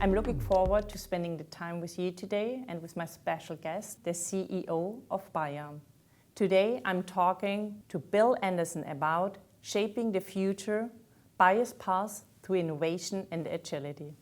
I'm looking forward to spending the time with you today and with my special guest, the CEO of Bayer. Today, I'm talking to Bill Anderson about shaping the future, Bayer's path through innovation and agility.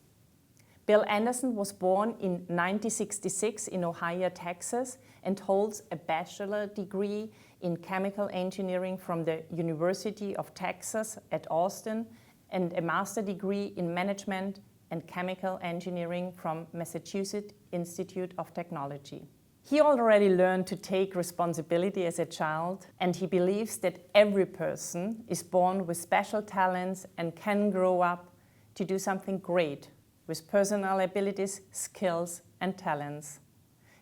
Bill Anderson was born in 1966 in Ohio, Texas, and holds a bachelor degree in chemical engineering from the University of Texas at Austin and a master degree in management and chemical engineering from Massachusetts Institute of Technology. He already learned to take responsibility as a child, and he believes that every person is born with special talents and can grow up to do something great with personal abilities, skills, and talents.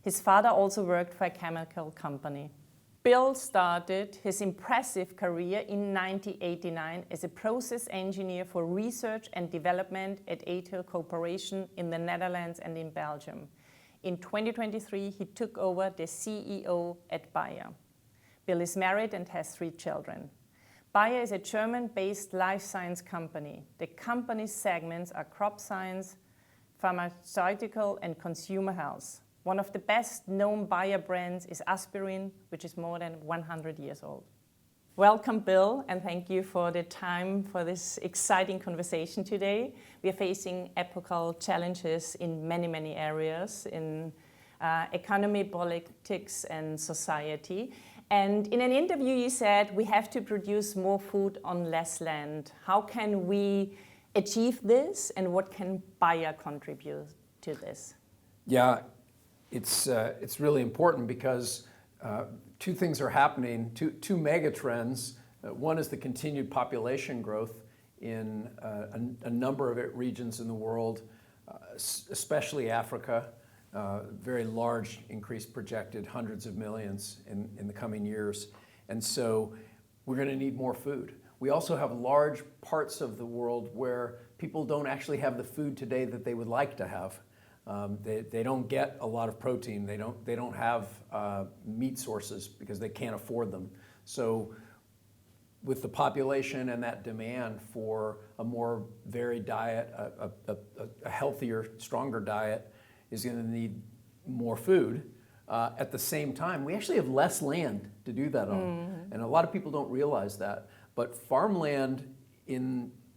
His father also worked for a chemical company. Bill started his impressive career in 1989 as a process engineer for research and development at Ethyl Corporation in the Netherlands and in Belgium. In 2023, he took over the CEO at Bayer. Bill is married and has 3 children. Bayer is a German-based life science company. The company's segments are crop science, pharmaceutical and consumer health. One of the best-known Bayer brands is Aspirin, which is more than 100 years old. Welcome, Bill, and thank you for the time for this exciting conversation today. We are facing epochal challenges in many, many areas in economy, politics, and society. And in an interview, you said we have to produce more food on less land. How can we achieve this, and what can Bayer contribute to this? Yeah, it's really important because 2 things are happening, two mega trends. One is the continued population growth in a number of regions in the world, especially Africa. Very large increase projected, hundreds of millions in the coming years. And so we're going to need more food. We also have large parts of the world where people don't actually have the food today that they would like to have. They don't get a lot of protein. They don't have meat sources because they can't afford them. So with the population and that demand for a more varied diet, a healthier, stronger diet is going to need more food. At the same time, we actually have less land to do that on. And a lot of people don't realize that. But farmland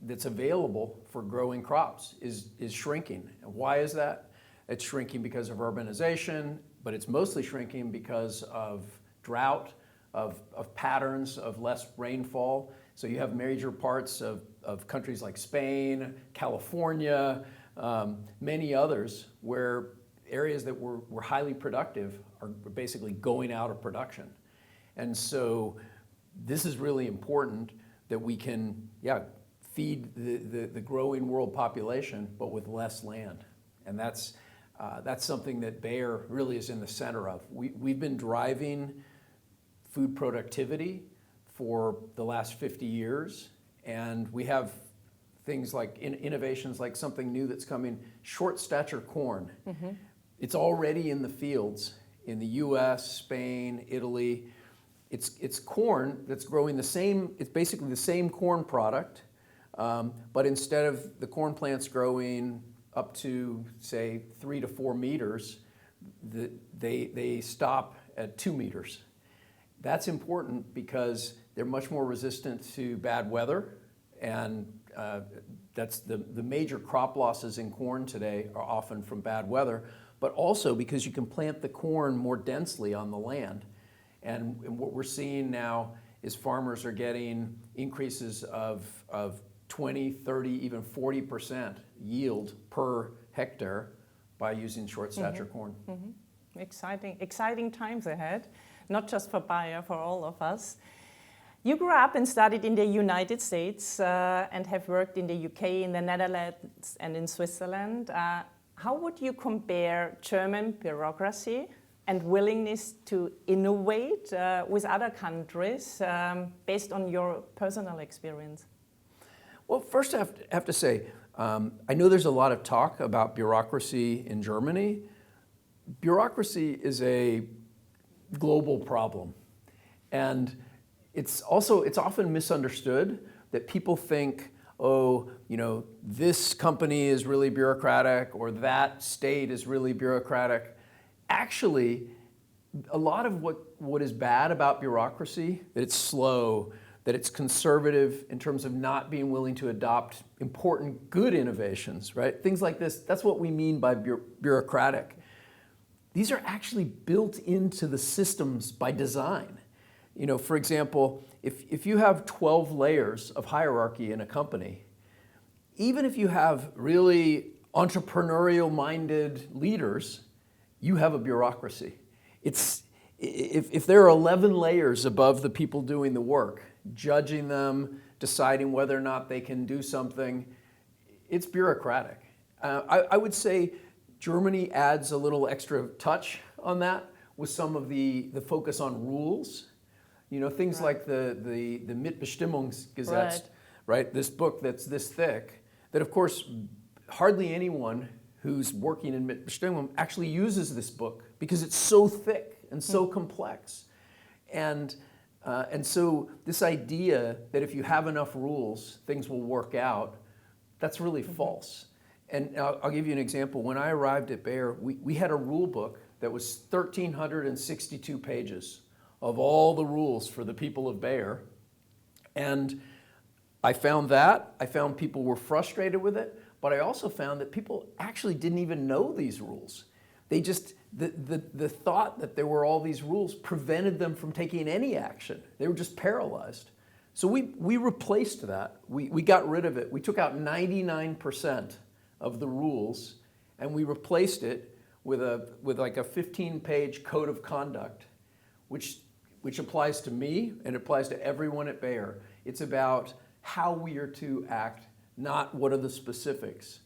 that's available for growing crops is shrinking. And why is that? It's shrinking because of urbanization, but it's mostly shrinking because of drought, of patterns of less rainfall. So you have major parts of countries like Spain, California, many others, where areas that were highly productive are basically going out of production. And so this is really important that we can, feed the growing world population, but with less land. And that's something that Bayer really is in the center of. We've been driving food productivity for the last 50 years, and we have things like innovations like something new that's coming, short stature corn. It's already in the fields in the US, Spain, Italy. It's corn that's growing it's basically the same corn product, but instead of the corn plants growing up to, say, 3 to 4 meters, they stop at 2 meters. That's important because they're much more resistant to bad weather, and that's the major crop losses in corn today are often from bad weather, but also because you can plant the corn more densely on the land. And what we're seeing now is farmers are getting increases of 20, 30, even 40% yield per hectare by using short stature corn. Exciting times ahead, not just for Bayer, for all of us. You grew up and studied in the United States and have worked in the UK, in the Netherlands and in Switzerland. How would you compare German bureaucracy and willingness to innovate with other countries based on your personal experience? Well, first I have to say, I know there's a lot of talk about bureaucracy in Germany. Bureaucracy is a global problem. And it's often misunderstood that people think, oh, this company is really bureaucratic or that state is really bureaucratic. Actually, a lot of what is bad about bureaucracy, that it's slow, that it's conservative in terms of not being willing to adopt important, good innovations, right? Things like this, that's what we mean by bureaucratic. These are actually built into the systems by design. For example, if you have 12 layers of hierarchy in a company, even if you have really entrepreneurial-minded leaders, you have a bureaucracy. If there are 11 layers above the people doing the work, judging them, deciding whether or not they can do something, it's bureaucratic. I would say Germany adds a little extra touch on that with some of the focus on rules. Things like the Mitbestimmungsgesetz, right? This book that's this thick, that of course hardly anyone who's working in Mitbestimmung actually uses this book because it's so thick and so complex. And so this idea that if you have enough rules, things will work out, that's really false. And I'll give you an example. When I arrived at Bayer, we had a rule book that was 1,362 pages of all the rules for the people of Bayer. And I found people were frustrated with it, but I also found that people actually didn't even know these rules. They just, the thought that there were all these rules prevented them from taking any action. They were just paralyzed. So we replaced that. We got rid of it. We took out 99% of the rules and we replaced it with like a 15-page code of conduct, which applies to me and applies to everyone at Bayer. It's about how we are to act, not what are the specifics.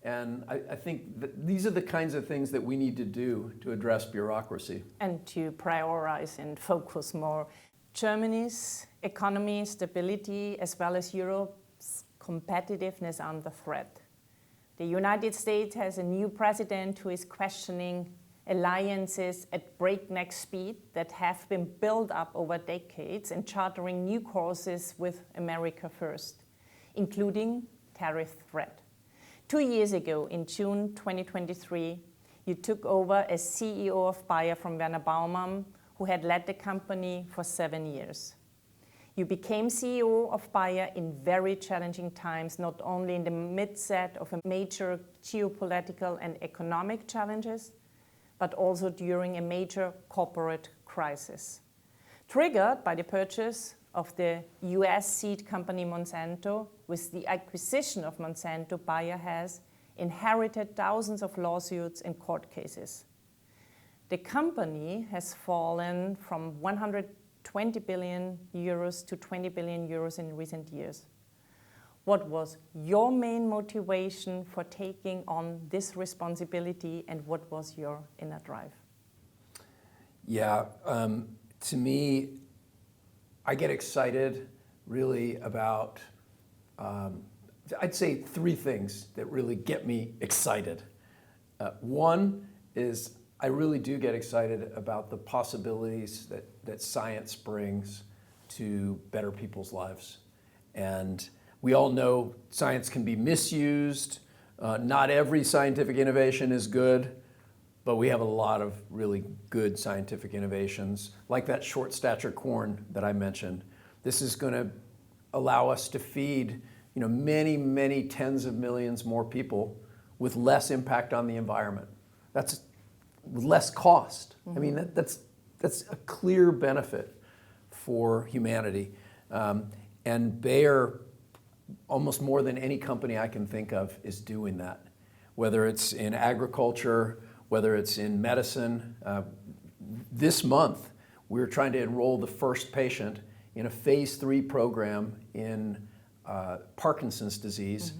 And I think that these are the kinds of things that we need to do to address bureaucracy. And to prioritize and focus more. Germany's economy stability as well as Europe's competitiveness under threat. The United States has a new president who is questioning alliances at breakneck speed that have been built up over decades and chartering new courses with America first, including tariff threat. 2 years ago, in June 2023, you took over as CEO of Bayer from Werner Baumann, who had led the company for 7 years. You became CEO of Bayer in very challenging times, not only in the midst of a major geopolitical and economic challenges, but also during a major corporate crisis. Triggered by the purchase of the US seed company Monsanto, with the acquisition of Monsanto, Bayer has inherited thousands of lawsuits and court cases. The company has fallen from 120 billion euros to 20 billion euros in recent years. What was your main motivation for taking on this responsibility, and what was your inner drive? Yeah, to me, I get excited really about, I'd say 3 things that really get me excited. One is I really do get excited about the possibilities that science brings to better people's lives. And we all know science can be misused. Not every scientific innovation is good, but we have a lot of really good scientific innovations, like that short stature corn that I mentioned. This is going to allow us to feed many, many tens of millions more people with less impact on the environment. That's with less cost. I mean, that's a clear benefit for humanity. And Bayer, almost more than any company I can think of, is doing that. Whether it's in agriculture, whether it's in medicine. This month, we're trying to enroll the first patient in a phase 3 program in Parkinson's disease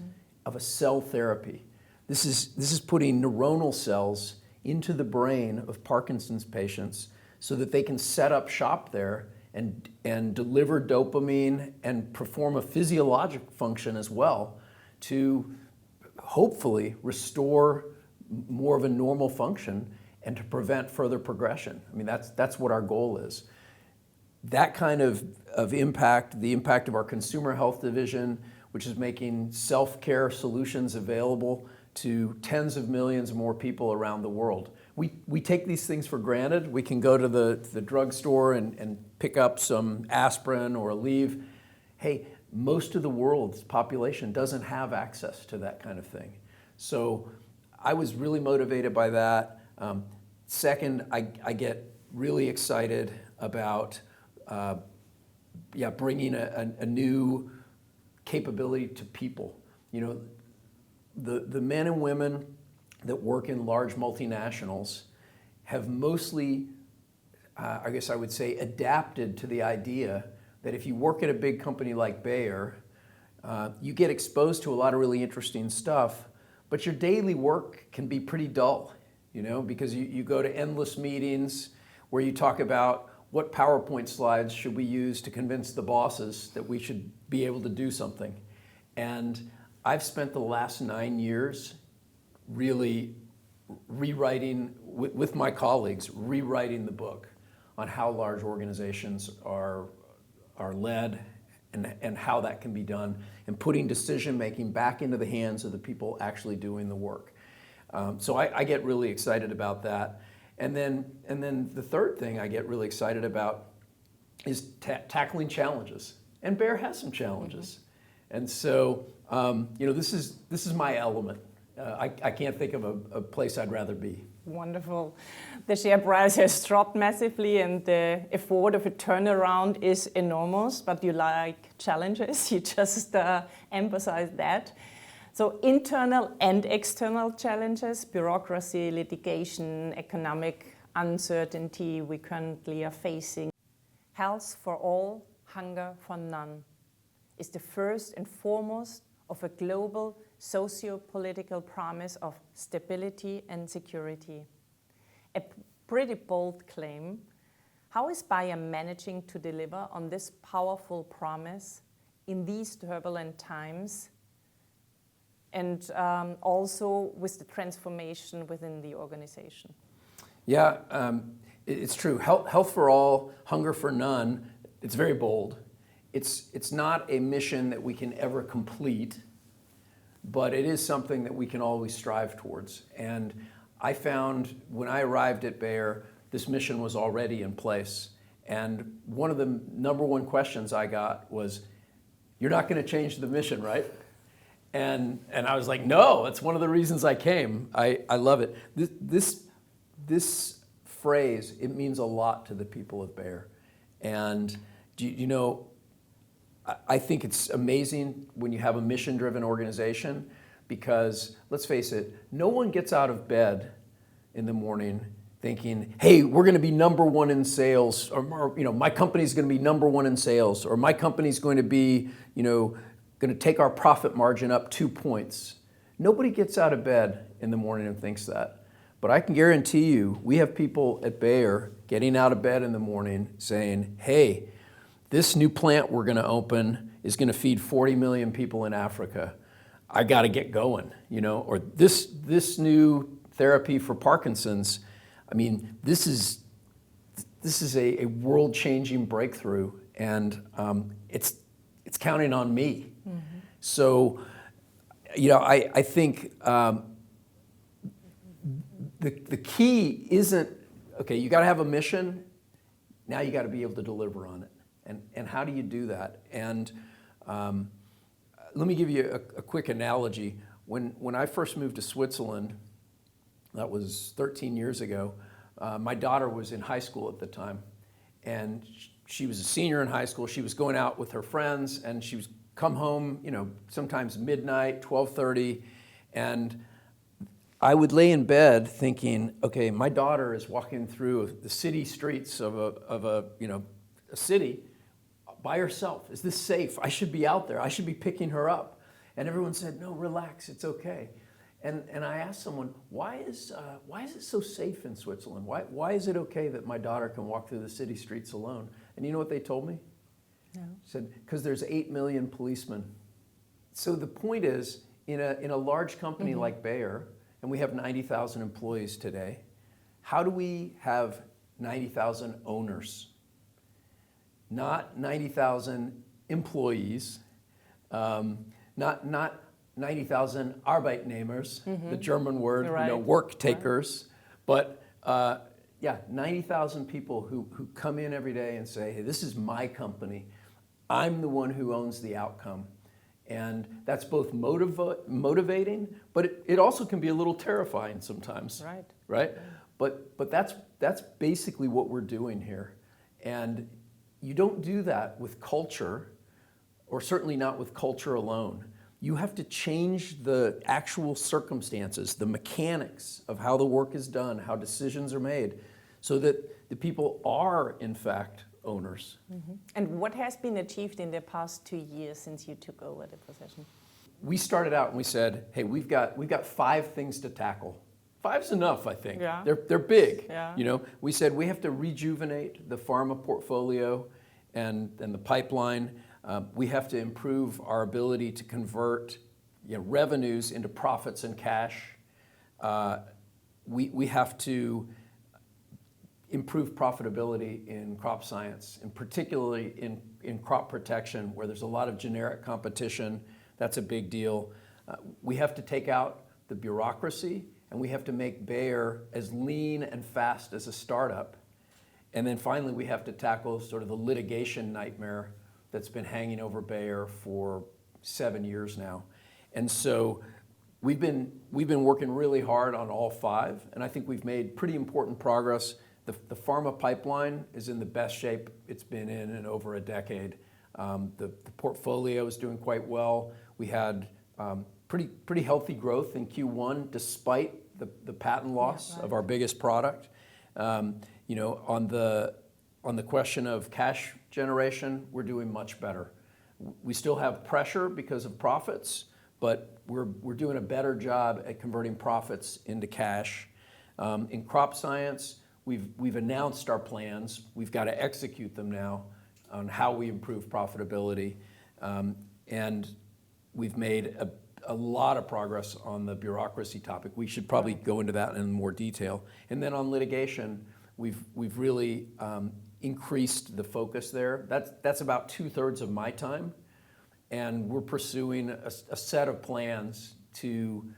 of a cell therapy. This is putting neuronal cells into the brain of Parkinson's patients so that they can set up shop there and deliver dopamine and perform a physiologic function as well to hopefully restore more of a normal function and to prevent further progression. I mean, that's what our goal is. That kind of impact, the impact of our consumer health division which is making self-care solutions available to tens of millions more people around the world. We take these things for granted. We can go to the drugstore and pick up some aspirin or Aleve. Hey, most of the world's population doesn't have access to that kind of thing. So I was really motivated by that. Second, I get really excited about bringing a new capability to people. You know, the men and women that work in large multinationals have mostly, I guess I would say, adapted to the idea that if you work at a big company like Bayer, you get exposed to a lot of really interesting stuff, but your daily work can be pretty dull, you know, because you go to endless meetings where you talk about what PowerPoint slides should we use to convince the bosses that we should be able to do something. And I've spent the last 9 years really rewriting, with my colleagues, rewriting the book on how large organizations are led and how that can be done, and putting decision-making back into the hands of the people actually doing the work. So I get really excited about that. And then the third thing I get really excited about is tackling challenges. And Bayer has some challenges. And so, you know, this is my element. I can't think of a place I'd rather be. Wonderful. The share price has dropped massively and the effort of a turnaround is enormous, but you like challenges. You just emphasize that. So internal and external challenges, bureaucracy, litigation, economic uncertainty we currently are facing. Health for all, hunger for none is the first and foremost of a global socio-political promise of stability and security. A pretty bold claim. How is Bayer managing to deliver on this powerful promise in these turbulent times, and also with the transformation within the organization? Yeah, it's true. Health for all, hunger for none. It's very bold. It's not a mission that we can ever complete, but it is something that we can always strive towards. And I found when I arrived at Bayer, this mission was already in place. And one of the number one questions I got was, "You're not going to change the mission, right?" And I was like, "No, it's one of the reasons I came." I love it. This phrase, it means a lot to the people of Bayer. And you know, I think it's amazing when you have a mission-driven organization, because let's face it, no one gets out of bed in the morning thinking, "Hey, we're going to be number one in sales," or you know, "My company's going to be number one in sales," or "My company's going to be, you know, going to take our profit margin up 2 points." Nobody gets out of bed in the morning and thinks that. But I can guarantee you, we have people at Bayer getting out of bed in the morning saying, "Hey, this new plant we're going to open is going to feed 40 million people in Africa. I got to get going," you know, or this new therapy for Parkinson's. I mean, this is a world-changing breakthrough, and it's counting on me. Mm-hmm. So, you know, I think the key isn't, okay, you got to have a mission. Now you got to be able to deliver on it. And how do you do that? And let me give you a quick analogy. When I first moved to Switzerland, that was 13 years ago, my daughter was in high school at the time. And she was a senior in high school. She was going out with her friends, and she was come home, you know, sometimes midnight, 12:30. And I would lay in bed thinking, okay, my daughter is walking through the city streets of a city by herself. Is this safe? I should be out there. I should be picking her up. And everyone said, "No, relax, it's okay." And I asked someone, why is it so safe in Switzerland? Why is it okay that my daughter can walk through the city streets alone? And you know what they told me? No. Said, because there's 8 million policemen. So the point is, in a large company like Bayer, and we have 90,000 employees today, how do we have 90,000 owners? Not 90,000 employees, not 90,000 Arbeitnehmers, the German word, Right. work takers, but 90,000 people who come in every day and say, hey, this is my company. I'm the one who owns the outcome. And that's both motivating, but it also can be a little terrifying sometimes. Right? But that's basically what we're doing here. And you don't do that with culture, or certainly not with culture alone. You have to change the actual circumstances, the mechanics of how the work is done, how decisions are made, so that the people are, in fact, owners. Mm-hmm. And what has been achieved in the past 2 years since you took over the position? We started out and we said, hey, we've got 5 things to tackle. 5's enough, I think. Yeah. They're big. Yeah. We said we have to rejuvenate the pharma portfolio and the pipeline. We have to improve our ability to convert revenues into profits and cash. We have to improve profitability in crop science, and particularly in crop protection, where there's a lot of generic competition. That's a big deal. We have to take out the bureaucracy, and we have to make Bayer as lean and fast as a startup. And then finally, we have to tackle sort of the litigation nightmare that's been hanging over Bayer for 7 years now. And so we've been working really hard on all 5, and I think we've made pretty important progress. The pharma pipeline is in the best shape it's been in over a decade. The portfolio is doing quite well. We had pretty healthy growth in Q1 despite the patent loss of our biggest product. On the question of cash generation, we're doing much better. We still have pressure because of profits, but we're doing a better job at converting profits into cash. In crop science, we've announced our plans. We've got to execute them now on how we improve profitability. And we've made a lot of progress on the bureaucracy topic. We should probably go into that in more detail. And then on litigation, we've really increased the focus there. That's about 2/3 of my time, and we're pursuing a set of plans to,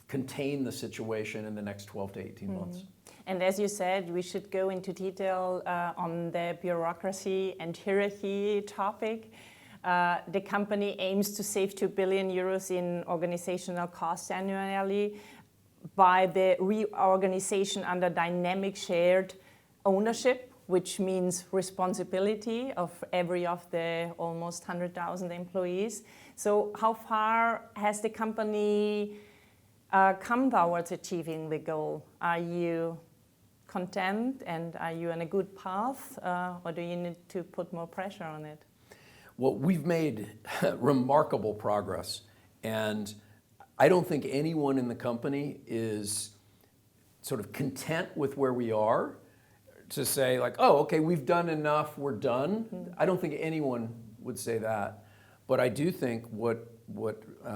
contain the situation in the next 12 to 18 months. And as you said, we should go into detail on the bureaucracy and hierarchy topic. The company aims to save 2 billion euros in organizational costs annually by the reorganization under dynamic shared ownership, which means responsibility of every of the almost 100,000 employees. So how far has the company come towards achieving the goal? Are you content and are you on a good path, or do you need to put more pressure on it? Well, we've made remarkable progress, and I don't think anyone in the company is sort of content with where we are to say like, oh, okay, we've done enough, we're done. I don't think anyone would say that. But I do think what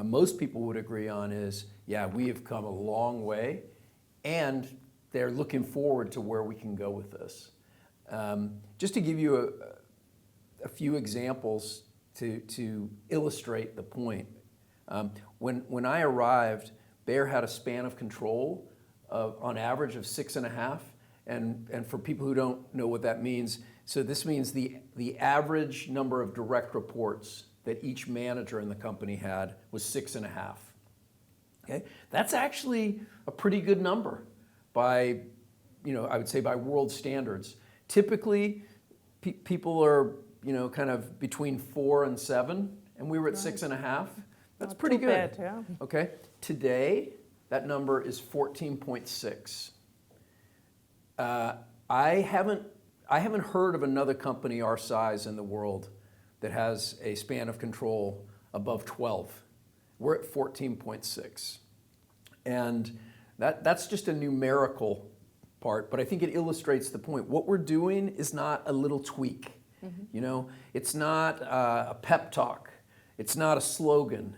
most people would agree on is, we have come a long way, and they're looking forward to where we can go with this. Just to give you a few examples to illustrate the point. When I arrived, Bayer had a span of control on average of 6.5. And for people who don't know what that means, so this means the average number of direct reports that each manager in the company had was 6.5. Okay? That's actually a pretty good number by, I would say by world standards. Typically, people are, kind of between 4 and 7, and we were at 6.5. That's pretty good. Bad, Okay. Today, that number is 14.6. I haven't heard of another company our size in the world that has a span of control above 12. We're at 14.6. And that's just a numerical part, but I think it illustrates the point. What we're doing is not a little tweak. It's not a pep talk. It's not a slogan.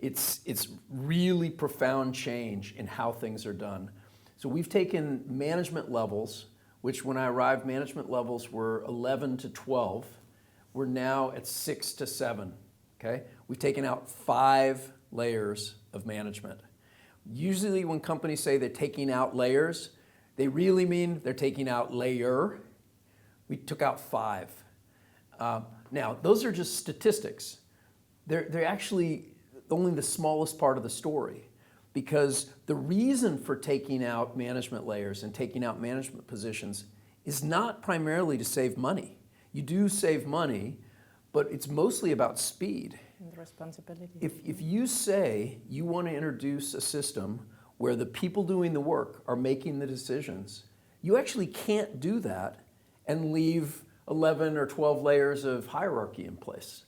It's really profound change in how things are done. So we've taken management levels, which when I arrived, management levels were 11 to 12. We're now at 6 to 7, okay? we've taken out 5 layers of management. Usually when companies say they're taking out layers, they really mean they're taking out layer. We took out 5. Now, those are just statistics. They're actually only the smallest part of the story, because the reason for taking out management layers and taking out management positions is not primarily to save money. You do save money, but it's mostly about speed. And the responsibility. If you say you want to introduce a system where the people doing the work are making the decisions, you actually can't do that and leave 11 or 12 layers of hierarchy in place.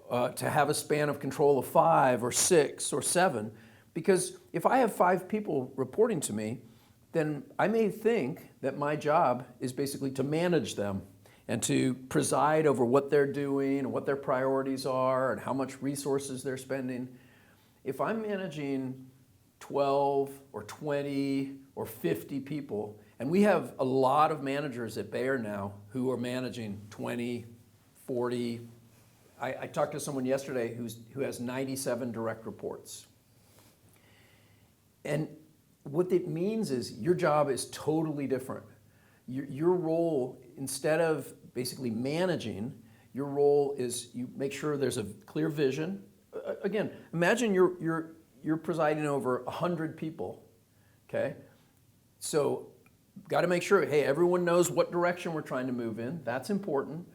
To have a span of control of 5 or 6 or 7, because if I have 5 people reporting to me, then I may think that my job is basically to manage them and to preside over what they're doing and what their priorities are and how much resources they're spending. If I'm managing 12 or 20 or 50 people, and we have a lot of managers at Bayer now who are managing 20, 40. I talked to someone yesterday who has 97 direct reports. And what it means is your job is totally different. Your role, instead of basically managing, your role is you make sure there's a clear vision. Again, imagine you're presiding over 100 people, okay? So got to make sure, hey, everyone knows what direction we're trying to move in. That's important.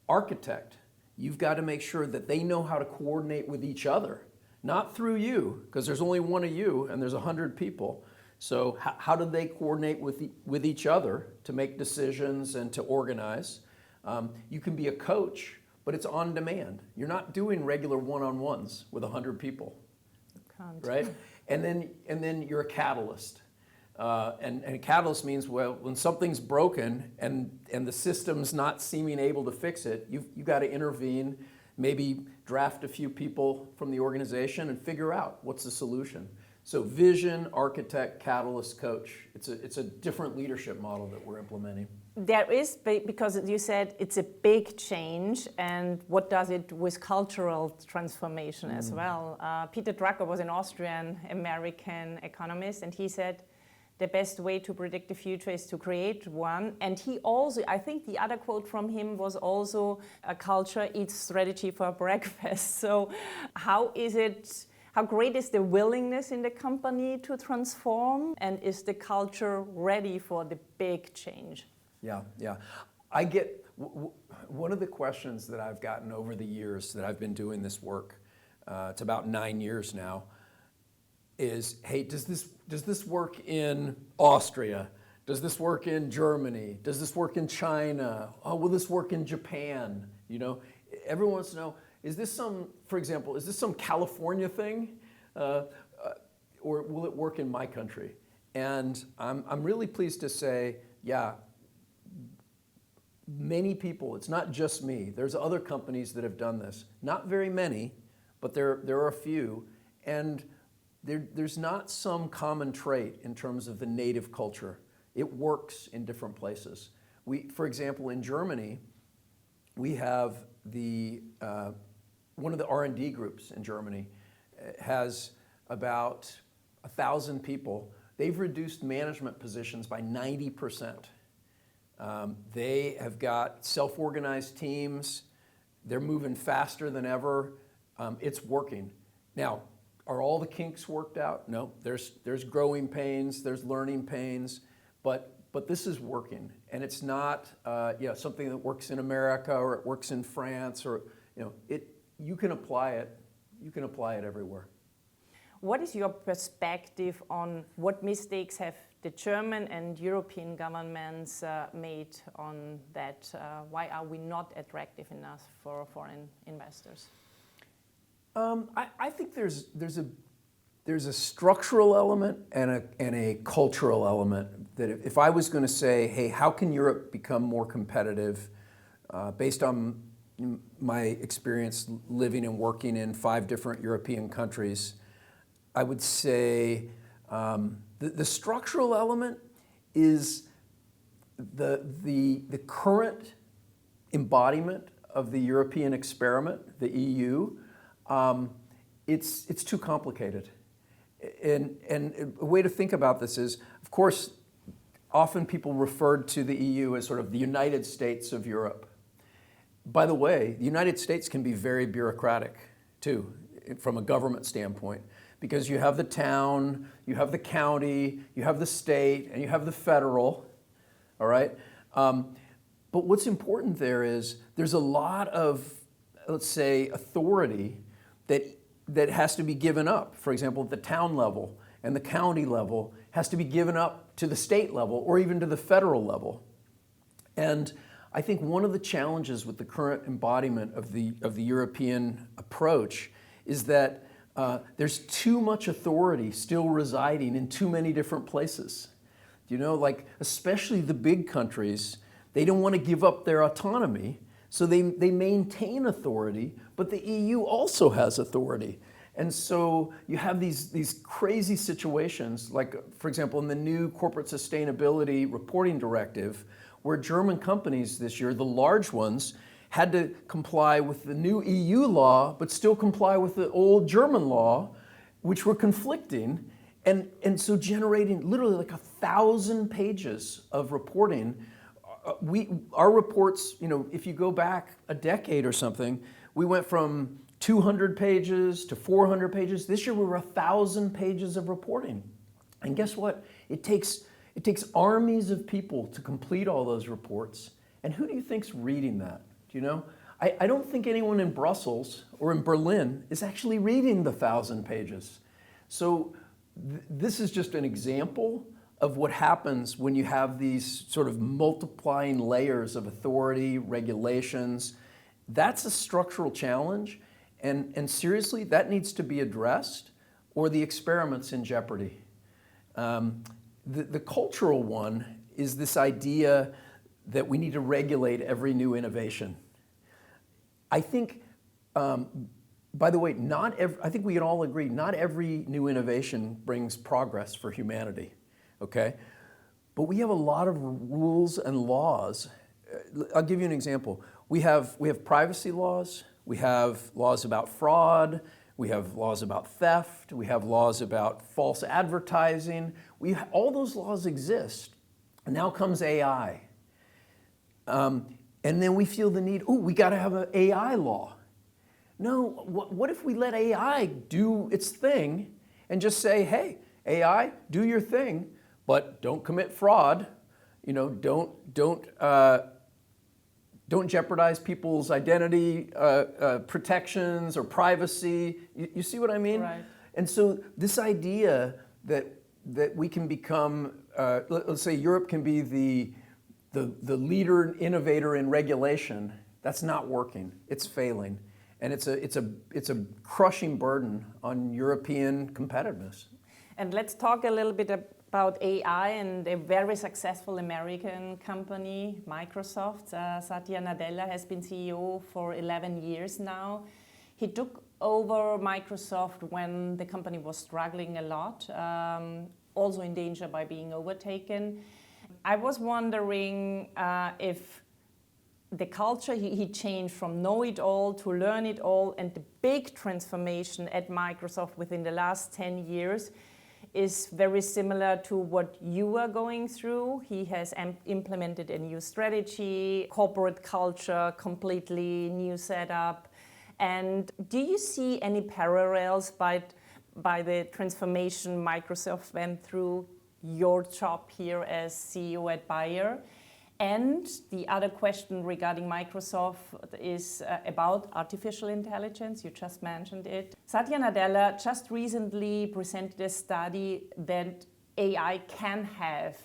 Architect, you've got to make sure that they know how to coordinate with each other, not through you, because there's only one of you and there's 100 people. So how do they coordinate with each other to make decisions and to organize? You can be a coach, but it's on demand. You're not doing regular one-on-ones with 100 people, right? And then you're a catalyst. And a catalyst means, well, when something's broken and the system's not seeming able to fix it, you've got to intervene, maybe draft a few people from the organization and figure out what's the solution. So vision, architect, catalyst, coach. It's a different leadership model that we're implementing. There is, because you said it's a big change, and what does it with cultural transformation as well? Peter Drucker was an Austrian-American economist, and he said, the best way to predict the future is to create one. And he also, I think the other quote from him was also, a culture eats strategy for breakfast. So how great is the willingness in the company to transform? And is the culture ready for the big change? Yeah. I get, one of the questions that I've gotten over the years that I've been doing this work, it's about 9 years now, is, hey, does this work in Austria? Does this work in Germany? Does this work in China? Oh, will this work in Japan? You know, everyone wants to know, for example, is this some California thing? Or will it work in my country? And I'm really pleased to say, yeah, many people, it's not just me, there's other companies that have done this. Not very many, but there are a few. And there's not some common trait in terms of the native culture. It works in different places. For example, in Germany, we have one of the R&D groups in Germany has about 1,000 people. They've reduced management positions by 90%. They have got self-organized teams. They're moving faster than ever. It's working. Now, are all the kinks worked out? No, there's growing pains, there's learning pains, but this is working, and it's not something that works in America or it works in France or you can apply it everywhere. What is your perspective on what mistakes have the German and European governments made on that? Why are we not attractive enough for foreign investors? I think there's a structural element and a cultural element that if I was going to say, hey, how can Europe become more competitive based on my experience living and working in 5 different European countries, I would say the structural element is the current embodiment of the European experiment, the EU. it's too complicated. And a way to think about this is, of course, often people referred to the EU as sort of the United States of Europe. By the way, the United States can be very bureaucratic too, from a government standpoint, because you have the town, you have the county, you have the state, and you have the federal, all right? But what's important there is there's a lot of, let's say, authority that has to be given up. For example, at the town level and the county level has to be given up to the state level or even to the federal level. And I think one of the challenges with the current embodiment of the European approach is that there's too much authority still residing in too many different places. You know, like especially the big countries, they don't want to give up their autonomy, so they maintain authority, but the EU also has authority. And so you have these crazy situations, like, for example, in the new Corporate Sustainability Reporting Directive, where German companies this year, the large ones, had to comply with the new EU law, but still comply with the old German law, which were conflicting, and so generating literally like 1,000 pages of reporting. Our reports, you know, if you go back a decade or something, we went from 200 pages to 400 pages. This year we were 1,000 pages of reporting. And guess what? It takes armies of people to complete all those reports. And who do you think's reading that? Do you know? I don't think anyone in Brussels or in Berlin is actually reading the 1,000 pages. So this is just an example of what happens when you have these sort of multiplying layers of authority, regulations. That's a structural challenge, and seriously, that needs to be addressed, or the experiment's in jeopardy. The cultural one is this idea that we need to regulate every new innovation. I think, by the way, I think we can all agree, not every new innovation brings progress for humanity. Okay, but we have a lot of rules and laws. I'll give you an example. We have privacy laws. We have laws about fraud. We have laws about theft. We have laws about false advertising. All those laws exist. And now comes AI. And then we feel the need, we got to have an AI law. No, what if we let AI do its thing and just say, hey, AI, do your thing, but don't commit fraud, you know, don't jeopardize people's identity protections or privacy. You see what I mean? Right. And so this idea that we can become, let's say Europe can be the leader, innovator in regulation, that's not working. It's failing, and it's a crushing burden on European competitiveness. And let's talk a little bit about AI and a very successful American company, Microsoft. Satya Nadella has been CEO for 11 years now. He took over Microsoft when the company was struggling a lot, also in danger by being overtaken. I was wondering if the culture he changed from know it all to learn it all, and the big transformation at Microsoft within the last 10 years is very similar to what you are going through. He has implemented a new strategy, corporate culture, completely new setup. And do you see any parallels by the transformation Microsoft went through your job here as CEO at Bayer? And the other question regarding Microsoft is about artificial intelligence. You just mentioned it. Satya Nadella just recently presented a study that AI can have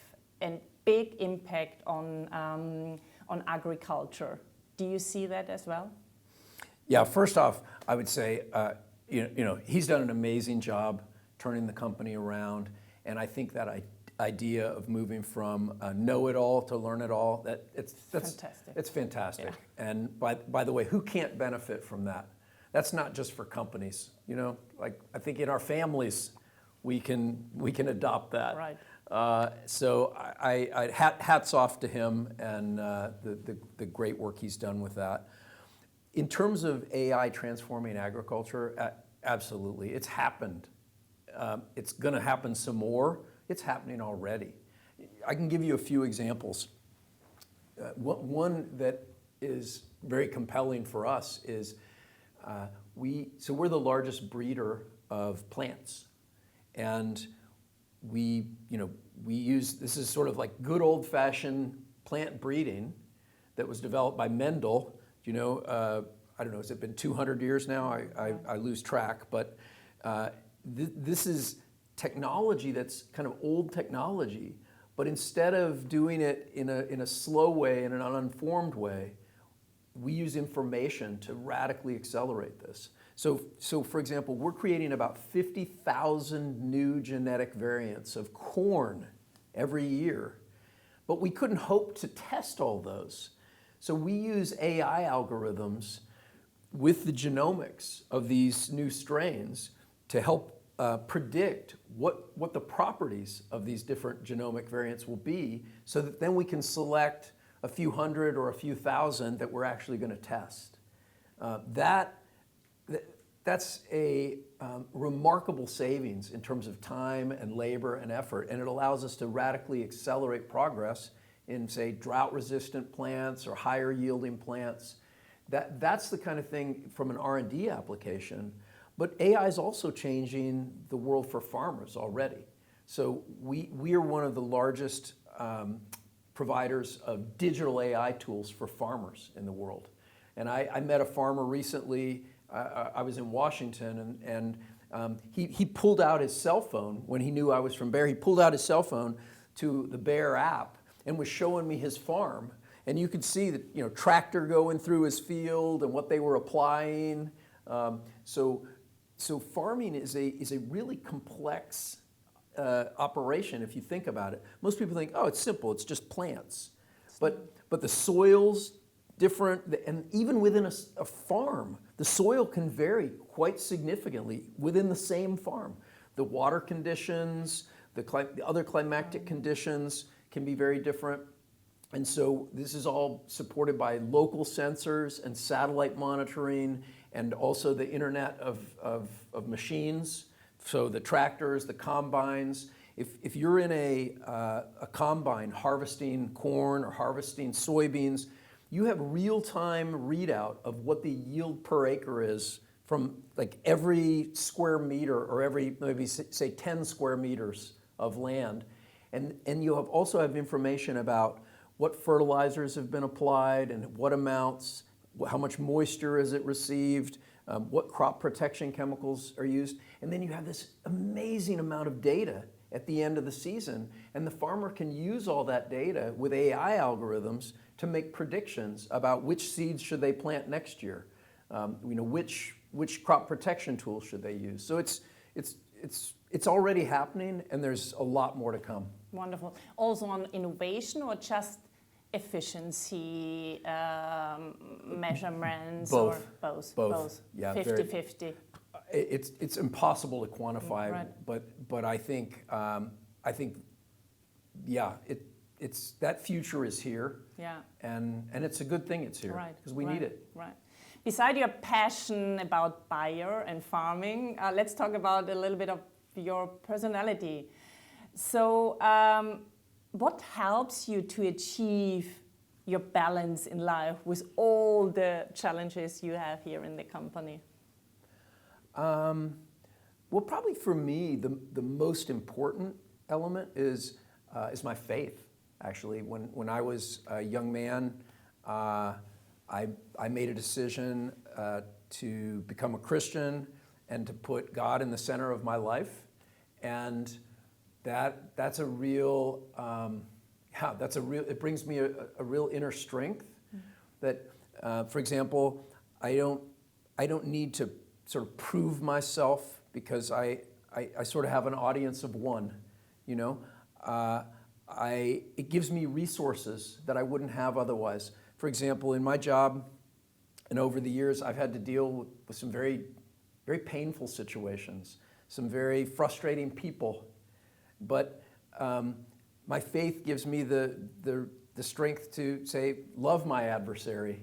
a big impact on agriculture. Do you see that as well? Yeah, first off, I would say, he's done an amazing job turning the company around, and I think that idea of moving from know-it-all to learn-it-all, that's fantastic. It's fantastic. Yeah. And by the way, who can't benefit from that? That's not just for companies. You know, like I think in our families, we can adopt that. Right. So hats off to him and the great work he's done with that. In terms of AI transforming agriculture, absolutely. It's happened. It's going to happen some more. It's happening already. I can give you a few examples. One that is very compelling for us is we're the largest breeder of plants, and we use, this is sort of like good old-fashioned plant breeding that was developed by Mendel. I don't know, has it been 200 years now? I lose track, but this is technology that's kind of old technology, but instead of doing it in a slow way, in an uninformed way, we use information to radically accelerate this. So for example, we're creating about 50,000 new genetic variants of corn every year, but we couldn't hope to test all those. So we use AI algorithms with the genomics of these new strains to help predict what the properties of these different genomic variants will be, so that then we can select a few hundred or a few thousand that we're actually going to test. That's a remarkable savings in terms of time and labor and effort, and it allows us to radically accelerate progress in, say, drought-resistant plants or higher-yielding plants. That's the kind of thing from an R&D application. But AI is also changing the world for farmers already. So we are one of the largest providers of digital AI tools for farmers in the world. And I met a farmer recently. I was in Washington, and he pulled out his cell phone when he knew I was from Bayer. He pulled out his cell phone to the Bayer app and was showing me his farm. And you could see the tractor going through his field and what they were applying. So farming is a really complex operation if you think about it. Most people think, oh, it's simple, it's just plants. But the soil's different, and even within a farm, the soil can vary quite significantly within the same farm. The water conditions, the other climatic conditions can be very different. And so this is all supported by local sensors and satellite monitoring, and also the Internet of machines. So the tractors, the combines. If you're in a combine harvesting corn or harvesting soybeans, you have real-time readout of what the yield per acre is from like every square meter, or every maybe say 10 square meters of land. And you also have information about what fertilizers have been applied and what amounts, how much moisture has it received, what crop protection chemicals are used. And then you have this amazing amount of data at the end of the season, and the farmer can use all that data with AI algorithms to make predictions about which seeds should they plant next year, which crop protection tools should they use. So it's already happening, and there's a lot more to come. Wonderful. Also on innovation, or just efficiency measurements? Both. Or Both. Yeah, 50-50. It's impossible to quantify, right. but I think it's that future is here. Yeah. And it's a good thing it's here, right, because we need it. Right. Beside your passion about Bayer and farming, let's talk about a little bit of your personality. So what helps you to achieve your balance in life with all the challenges you have here in the company? Well, probably for me, the most important element is my faith. Actually, when I was a young man, I made a decision to become a Christian and to put God in the center of my life, and that's a real it brings me a real inner strength. That, for example, I don't need to sort of prove myself, because I sort of have an audience of one, it gives me resources that I wouldn't have otherwise. For example, in my job, and over the years, I've had to deal with some very, very painful situations, some very frustrating people, but my faith gives me the strength to say, love my adversary,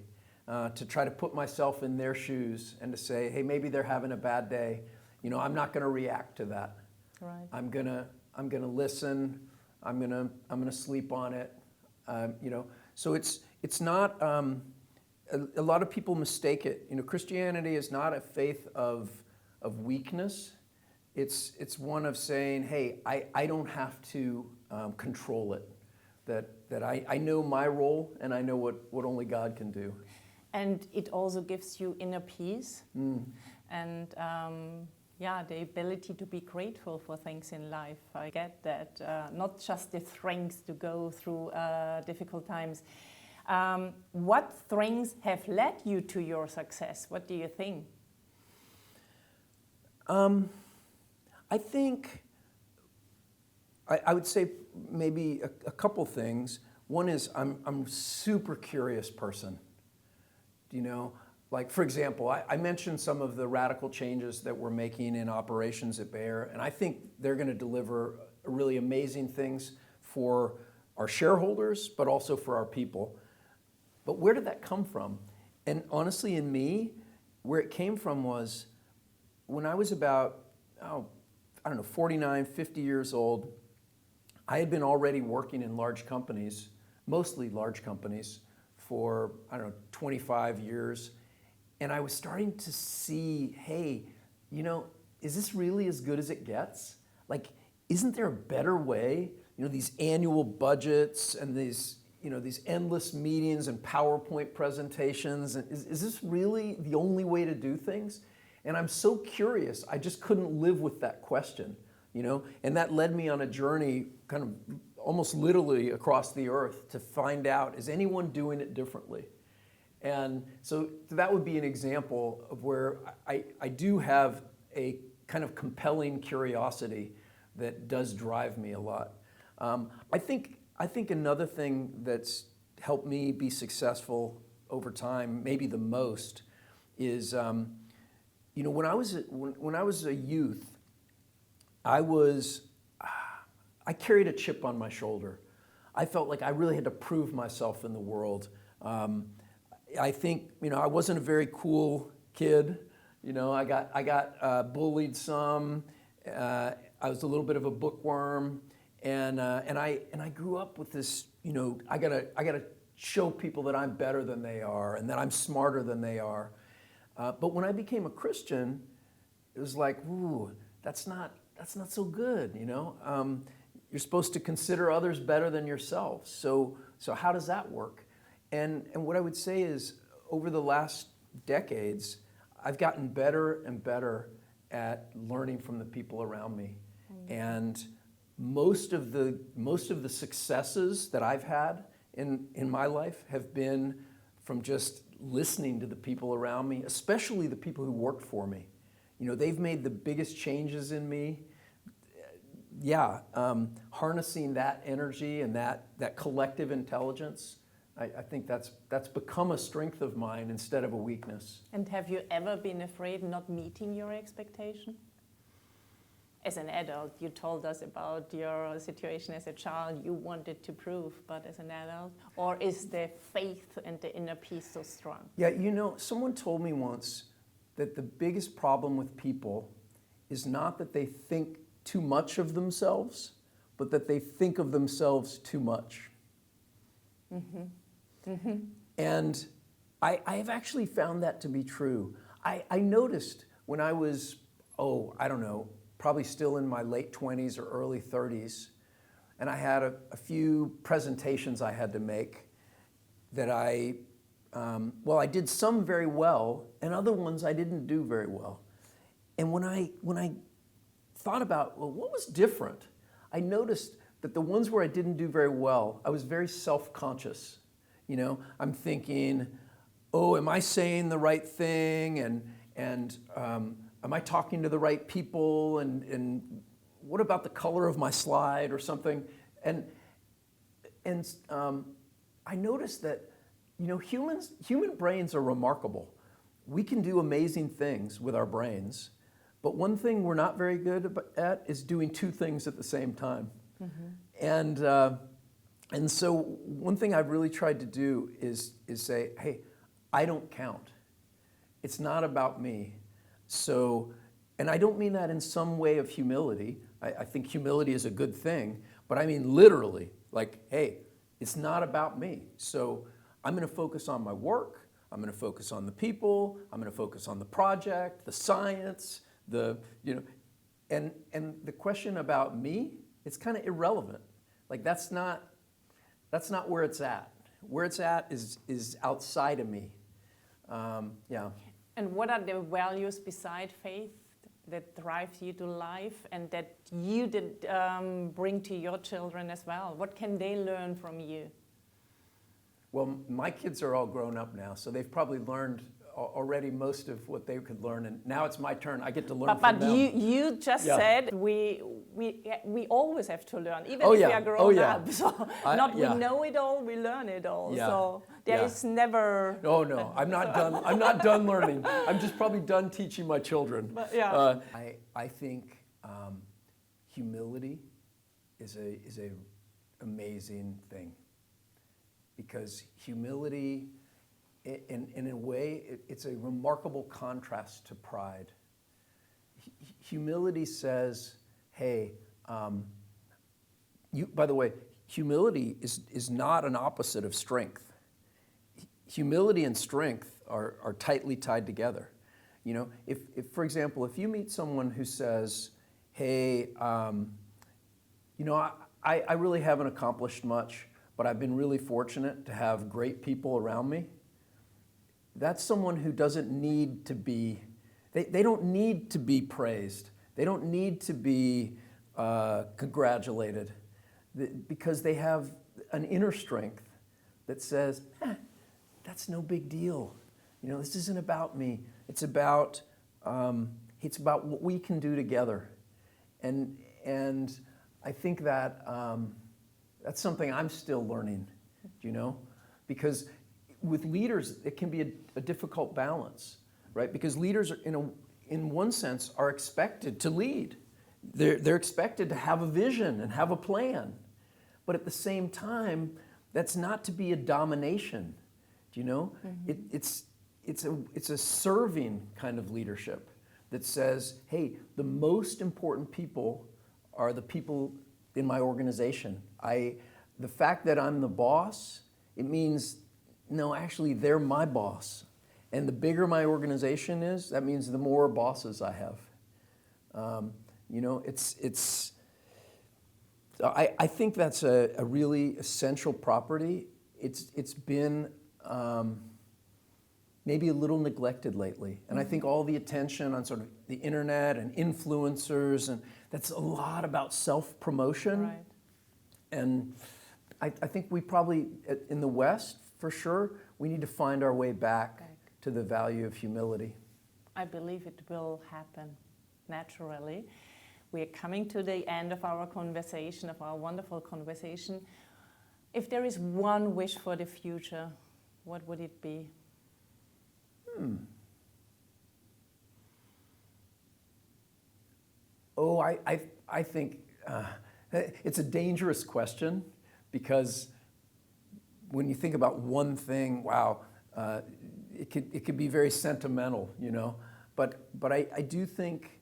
to try to put myself in their shoes and to say, hey, maybe they're having a bad day. I'm not going to react to that. Right. I'm gonna listen. I'm gonna sleep on it. So it's not. A lot of people mistake it. Christianity is not a faith of weakness. It's one of saying, hey, I don't have to control it. That I know my role and I know what only God can do. And it also gives you inner peace and the ability to be grateful for things in life. I get that, not just the strength to go through difficult times. What strengths have led you to your success? What do you think? I think I would say maybe a couple things. One is I'm a super curious person. Like, for example, I mentioned some of the radical changes that we're making in operations at Bayer, and I think they're going to deliver really amazing things for our shareholders, but also for our people. But where did that come from? And honestly, in me, where it came from was when I was about, 49, 50 years old, I had been already working in large companies, mostly large companies, for, 25 years. And I was starting to see, hey, is this really as good as it gets? Like, isn't there a better way? These annual budgets and these endless meetings and PowerPoint presentations. And is this really the only way to do things? And I'm so curious, I just couldn't live with that question, And that led me on a journey kind of almost literally across the earth to find out, is anyone doing it differently? And so that would be an example of where I do have a kind of compelling curiosity that does drive me a lot. I think another thing that's helped me be successful over time, maybe the most, is when I was a youth, I carried a chip on my shoulder. I felt like I really had to prove myself in the world. I think I wasn't a very cool kid. I got bullied some. I was a little bit of a bookworm, and I grew up with this. I gotta show people that I'm better than they are and that I'm smarter than they are. But when I became a Christian, it was like, ooh, that's not so good. You're supposed to consider others better than yourself. So how does that work? And what I would say is, over the last decades, I've gotten better and better at learning from the people around me. And most of the successes that I've had in my life have been from just listening to the people around me, especially the people who worked for me. They've made the biggest changes in me. Harnessing that energy and that collective intelligence, I think that's become a strength of mine instead of a weakness. And have you ever been afraid not meeting your expectation? As an adult, you told us about your situation as a child, you wanted to prove, but as an adult? Or is the faith and the inner peace so strong? Yeah, someone told me once that the biggest problem with people is not that they think too much of themselves, but that they think of themselves too much. Mm-hmm. Mm-hmm. And I have actually found that to be true. I noticed when I was, probably still in my late 20s or early 30s, and I had a few presentations I had to make that I did some very well, and other ones I didn't do very well. And when I thought about, what was different, I noticed that the ones where I didn't do very well, I was very self-conscious. I'm thinking, am I saying the right thing? And am I talking to the right people? And what about the color of my slide or something? And I noticed that, human brains are remarkable. We can do amazing things with our brains, but one thing we're not very good at is doing two things at the same time. Mm-hmm. And so one thing I've really tried to do is say, hey, I don't count. It's not about me. So, and I don't mean that in some way of humility. I think humility is a good thing, but I mean literally, like, hey, it's not about me. So I'm going to focus on my work. I'm going to focus on the people. I'm going to focus on the project, the science, and the question about me, it's kind of irrelevant. Like that's not where it's at. Where it's at is outside of me. Yeah. And what are the values beside faith that drives you to life and that you did bring to your children as well? What can they learn from you? Well, my kids are all grown up now, so they've probably learned already most of what they could learn, and now it's my turn. I get to learn from them. But you just said we always have to learn, even if we are grown up. So we know it all, we learn it all. Yeah. So there is never. Oh no, I'm not done. I'm not done learning. I'm just probably done teaching my children. But, yeah. I think humility is a amazing thing, because humility, in a way, it's a remarkable contrast to pride. Humility says, hey, by the way, humility is not an opposite of strength. Humility and strength are tightly tied together. You know, if for example, if you meet someone who says, hey, I really haven't accomplished much, but I've been really fortunate to have great people around me, that's someone who doesn't need to be, they don't need to be praised. They don't need to be congratulated, because they have an inner strength that says, that's no big deal. You know, this isn't about me. It's about what we can do together. And I think that that's something I'm still learning, you know, because with leaders, it can be a difficult balance, right? Because leaders, in one sense, are expected to lead. They're expected to have a vision and have a plan. But at the same time, that's not to be a domination, do you know? Mm-hmm. It's a serving kind of leadership that says, hey, the most important people are the people in my organization. The fact that I'm the boss, it means, no, actually, they're my boss. And the bigger my organization is, that means the more bosses I have. I think that's a really essential property. It's been maybe a little neglected lately. And I think all the attention on sort of the internet and influencers, and that's a lot about self-promotion. Right. And I think we probably, in the West, for sure, we need to find our way back to the value of humility. I believe it will happen naturally. We are coming to the end of our conversation, of our wonderful conversation. If there is one wish for the future, what would it be? Oh, I think it's a dangerous question, because when you think about one thing, wow, it could be very sentimental, you know. But I do think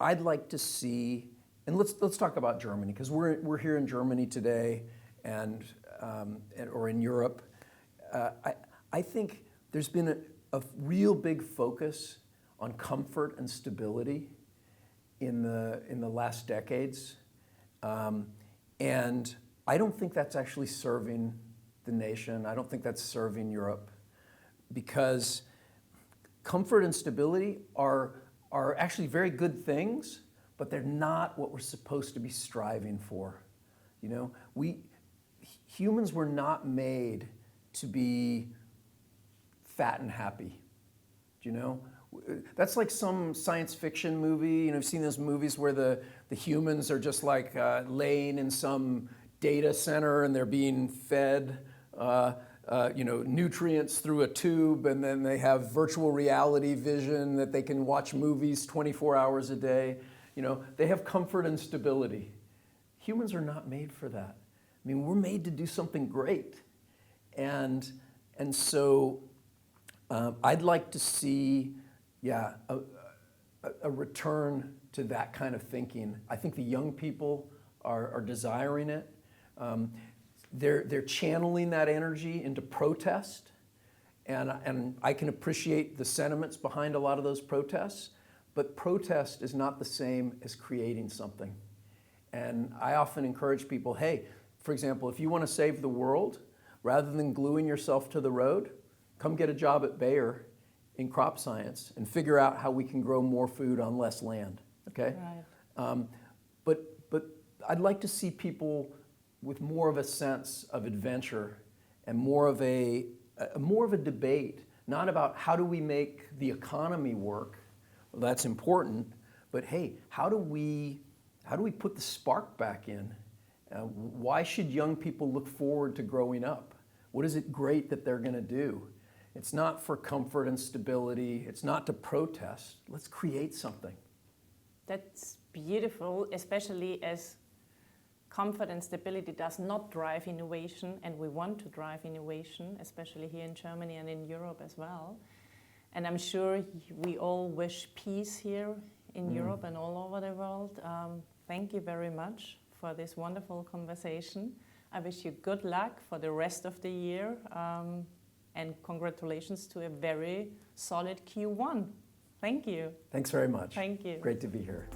I'd like to see, and let's talk about Germany, because we're here in Germany today, or in Europe. I think there's been a real big focus on comfort and stability in the last decades. And I don't think that's actually serving the nation. I don't think that's serving Europe, because comfort and stability are actually very good things, but they're not what we're supposed to be striving for. You know, humans were not made to be fat and happy. Do you know? That's like some science fiction movie. You know, I've seen those movies where the humans are just like laying in some data center and they're being fed nutrients through a tube, and then they have virtual reality vision that they can watch movies 24 hours a day. You know, they have comfort and stability. Humans are not made for that. I mean, we're made to do something great. And so I'd like to see, a return to that kind of thinking. I think the young people are desiring it. They're channeling that energy into protest, and I can appreciate the sentiments behind a lot of those protests, but protest is not the same as creating something. And I often encourage people, hey, for example, if you want to save the world, rather than gluing yourself to the road, come get a job at Bayer in crop science and figure out how we can grow more food on less land, okay? Right. But I'd like to see people with more of a sense of adventure and more of a debate, not about how do we make the economy work. Well, that's important, but hey, how do we put the spark back in? Why should young people look forward to growing up? What is it great that they're going to do? It's not for comfort and stability. It's not to protest. Let's create something. That's beautiful, especially as comfort and stability does not drive innovation, and we want to drive innovation, especially here in Germany and in Europe as well. And I'm sure we all wish peace here in Europe and all over the world. Thank you very much for this wonderful conversation. I wish you good luck for the rest of the year, and congratulations to a very solid Q1. Thank you. Thanks very much. Thank you. Great to be here.